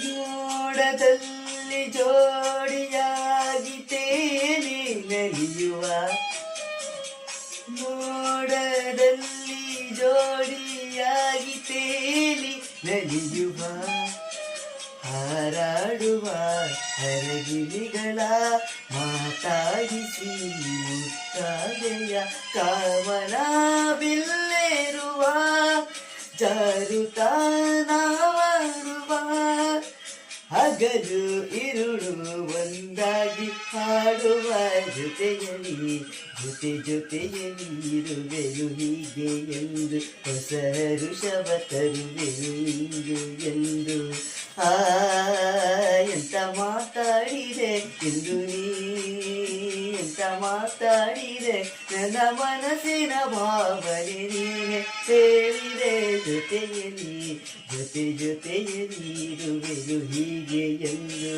ಮೋಡದಲ್ಲಿ ಜೋಡಿಯಾಗಿ ತೇಲಿ ನಲಿಯುವ, ಮೋಡದಲ್ಲಿ ಜೋಡಿಯಾಗಿ ತೇಲಿ ನಲಿಯುವ, ಹಾರಾಡುವ ಹರಗಿಳಿಗಳ ಮಾತಾಡಿಸಿ ಮುತ್ತಾದೆಯ ಕಾವಲ ಬಿಲ್ಲೇರುವ, ಜಾರುತ್ತ ನಾವಾರುವ, ಹಗಲು ಇರುಳು ಒಂದಾಗಿ ಹಾಡುವ, ಜೊತೆಯಲ್ಲಿ ಜೊತೆಯಲ್ಲಿ ಇರುವೆನು ಹೀಗೆ ಎಂದು, ಹೊಸ ಋಷಭ ತರುವೆನು ಇಂದು ಎಂದು. ಎಂತ ಮಾತಾಡಿದೆ ಇಂದು ನೀ, ಎಂತ ಮಾತಾಡಿದೆ, ನನ್ನ ಮನಸ್ಸಿನ ಭಾವನೆ ನೀನೆ ಹೇಳಿದೆ, ಜೊತೆಯಲ್ಲಿ ಜೊತೆಯಲ್ಲಿ ಇರುವೆನು ಹೀಗೆ ಎಂದು.